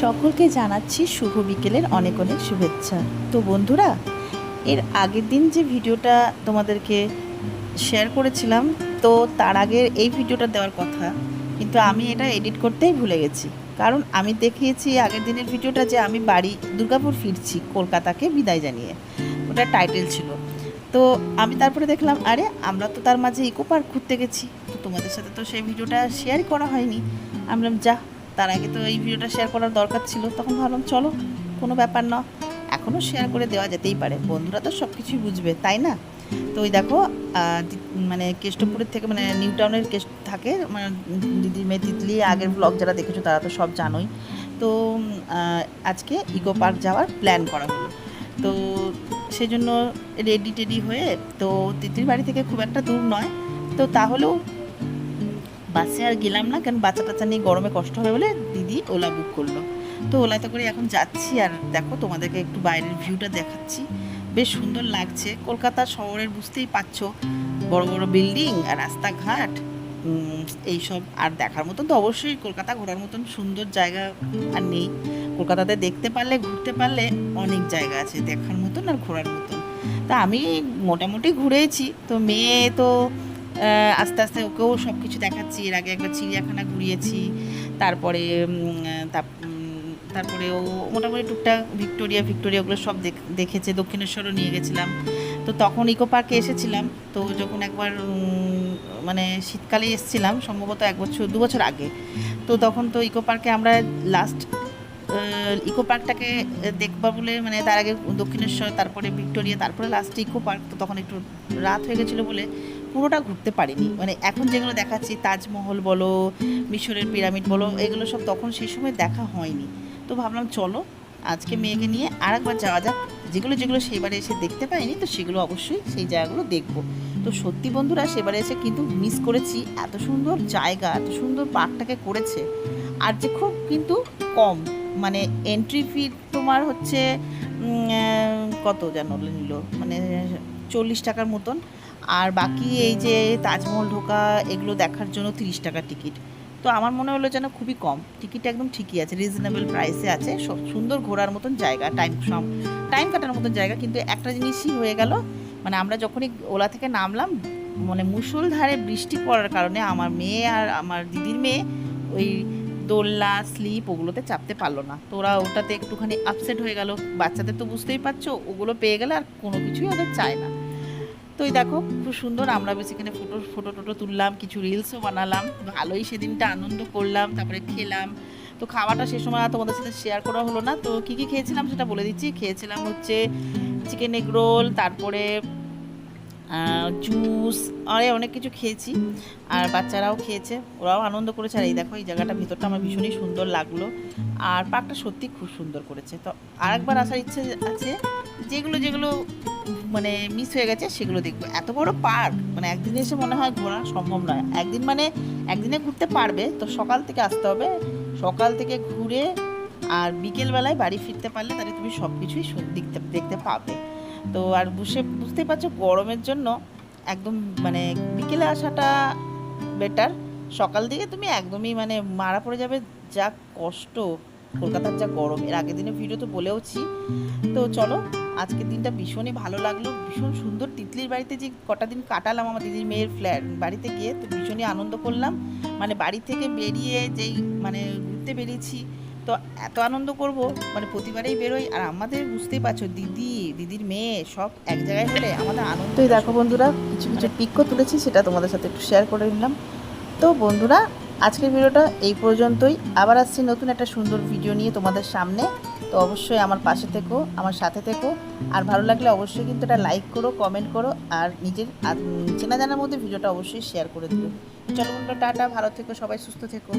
সকলকে জানাচ্ছি শুভ বিকেলের অনেক অনেক শুভেচ্ছা। তো বন্ধুরা, এর আগের দিন যে ভিডিওটা তোমাদেরকে শেয়ার করেছিলাম, তো তার আগের এই ভিডিওটা দেওয়ার কথা, কিন্তু আমি এটা এডিট করতেই ভুলে গেছি। কারণ আমি দেখিয়েছি আগের দিনের ভিডিওটা যে আমি বাড়ি দুর্গাপুর ফিরছি কলকাতাকে বিদায় জানিয়ে, ওটা টাইটেল ছিল। তো আমি তারপরে দেখলাম, আরে আমরা তো তার মাঝে ইকো পার্ক ঘুরতে গেছি, তো তোমাদের সাথে তো সেই ভিডিওটা শেয়ারই করা হয়নি। আমি বললাম যা, তার আগে তো এই ভিডিওটা শেয়ার করার দরকার ছিল। তখন ভাবলাম চলো, কোনো ব্যাপার না, এখনও শেয়ার করে দেওয়া যেতেই পারে, বন্ধুরা তো সব কিছুই বুঝবে, তাই না? তো ওই দেখো, মানে কেষ্টপুরের থেকে, মানে নিউ টাউনের কেষ্ট থাকে, মানে দিদির মেয়ে তিতলি, আগের ব্লগ যারা দেখেছো তারা তো সব জানোই। তো আজকে ইকো পার্ক যাওয়ার প্ল্যান করা হলো। তো সেই জন্য রেডি হয়ে, তো তিতলির বাড়ি থেকে খুব একটা দূর নয়, তো তাহলেও বাসে আর গেলাম না, কারণ বাচ্চা টাচ্চা নিয়ে গরমে কষ্ট হবে বলে দিদি ওলা বুক করলো। তো ওলাতে করে এখন যাচ্ছি, আর দেখো তোমাদেরকে একটু বাইরের ভিউটা দেখাচ্ছি। বেশ সুন্দর লাগছে, কলকাতা শহরের বুঝতেই পারছো, বড় বড় বিল্ডিং আর রাস্তাঘাট, এইসব। আর দেখার মতন তো অবশ্যই কলকাতা ঘোরার মতন সুন্দর জায়গা আর নেই। কলকাতাতে দেখতে পারলে, ঘুরতে পারলে অনেক জায়গা আছে দেখার মতন আর ঘোরার মতন। তা আমি মোটামুটি ঘুরেছি, তো মেয়ে তো আস্তে আস্তে ওকেও সব কিছু দেখাচ্ছি। এর আগে একবার চিড়িয়াখানা ঘুরিয়েছি, তারপরে তারপরে ও মোটামুটি টুকটাক ভিক্টোরিয়া ওগুলো সব দেখেছে। দক্ষিণেশ্বরও নিয়ে গেছিলাম। তো তখন ইকো পার্কে এসেছিলাম, তো যখন একবার মানে শীতকালে এসেছিলাম, সম্ভবত 1-2 বছর আগে। তো তখন তো ইকো পার্কে আমরা লাস্ট ইকো পার্কটাকে দেখবা বলে, মানে তার আগে দক্ষিণেশ্বর, তারপরে ভিক্টোরিয়া, তারপরে লাস্টে ইকো পার্ক, তো তখন একটু রাত হয়ে গেছিলো বলে পুরোটা ঘুরতে পারিনি। মানে এখন যেগুলো দেখাচ্ছি, তাজমহল বলো, মিশরের পিরামিড বলো, এগুলো সব তখন সেই সময় দেখা হয়নি। তো ভাবলাম চলো আজকে মেয়েকে নিয়ে আর একবার যাওয়া যাক, যেগুলো যেগুলো সেবারে এসে দেখতে পাইনি, তো সেগুলো অবশ্যই সেই জায়গাগুলো দেখবো। তো সত্যি বন্ধুরা, সেবারে এসে কিন্তু মিস করেছি, এত সুন্দর জায়গা, এত সুন্দর পার্কটাকে করেছে। আর যে খুব কিন্তু কম, মানে এন্ট্রি ফি তোমার হচ্ছে কত যেন নিল, মানে 40 টাকার মতন। আর বাকি এই যে তাজমহল ঢোকা, এগুলো দেখার জন্য 30 টাকা টিকিট। তো আমার মনে হলো যেন খুবই কম, টিকিট একদম ঠিকই আছে, রিজনেবল প্রাইসে আছে, সব সুন্দর ঘোরার মতন জায়গা, টাইম কাটানোর মতন জায়গা। কিন্তু একটা জিনিসই হয়ে গেল, মানে আমরা যখনই ওলা থেকে নামলাম, মানে মুষলধারে বৃষ্টি পড়ার কারণে আমার মেয়ে আর আমার দিদির মেয়ে ওই দোলনা, স্লিপ, ওগুলোতে চাপতে পারলো না। তো ওরা ওটাতে একটুখানি আপসেট হয়ে গেল। বাচ্চাদের তো বুঝতেই পারছো, ওগুলো পেয়ে গেলে আর কোনো কিছুই ওদের চায় না। তো এই দেখো খুব সুন্দর, আমরা বেশ এখানে ফটো তুললাম, কিছু রিলসও বানালাম, ভালোই সেদিনটা আনন্দ করলাম, তারপরে খেলাম। তো খাওয়াটা সে সময় তোমাদের সাথে শেয়ার করা হলো না। তো কী কী খেয়েছিলাম সেটা বলে দিচ্ছি। খেয়েছিলাম হচ্ছে চিকেন এগ রোল, তারপরে জুস, আরে অনেক কিছু খেয়েছি। আর বাচ্চারাও খেয়েছে, ওরাও আনন্দ করেছে। আর এই দেখো, এই জায়গাটা ভিতরটা আমার ভীষণই সুন্দর লাগলো, আর পার্কটা সত্যি খুব সুন্দর করেছে। তো আরেকবার আসার ইচ্ছে আছে, যেগুলো যেগুলো মানে মিস হয়ে গেছে সেগুলো দেখবো। এত বড় পার্ক, মানে একদিনে এসে মনে হয় ঘোরা সম্ভব নয়। একদিনে ঘুরতে পারবে, তো সকাল থেকে আসতে হবে, সকাল থেকে ঘুরে আর বিকেলবেলায় বাড়ি ফিরতে পারলে তাহলে তুমি সব কিছুই দেখতে পাবে। তো আর বুঝতেই পারছো, গরমের জন্য একদম মানে বিকেলে আসাটা বেটার। সকাল দিকে তুমি একদমই মানে মারা পড়ে যাবে, যা কষ্ট, কলকাতার যা গরম। এর আগের দিনে ভিডিও তো বলেওছি। তো চলো, আজকের দিনটা ভীষণই ভালো লাগলো, ভীষণ সুন্দর। তিতলির বাড়িতে যে কটা দিন কাটালাম আমার দিদির মেয়ের ফ্ল্যাট বাড়িতে গিয়ে, তো ভীষণই আনন্দ করলাম। মানে বাড়ি থেকে বেরিয়ে যেই মানে ঘুরতে বেরিয়েছি, তো এত আনন্দ করব, মানে প্রতিবারেই বেরোই। আর আমাদের বুঝতেই পারছো, দিদির মেয়ে সব এক জায়গায় হলে আমাদের আনন্দ। তো দেখো বন্ধুরা, কিছু কিছু পিকও তুলেছি, সেটা তোমাদের সাথে একটু শেয়ার করে নিলাম। তো বন্ধুরা, আজকের ভিডিওটা এই পর্যন্তই। আবার আসছি নতুন একটা সুন্দর ভিডিও নিয়ে তোমাদের সামনে। তো অবশ্যই আমার পাশে থেকো, আমার সাথে থেকো। আর ভালো লাগলে অবশ্যই কিন্তু এটা লাইক করো, কমেন্ট করো, আর নিজের চেনা জানার মধ্যে ভিডিওটা অবশ্যই শেয়ার করে দিও। চলো বন্ধুরা, টাটা, ভালো থেকো, সবাই সুস্থ থেকো।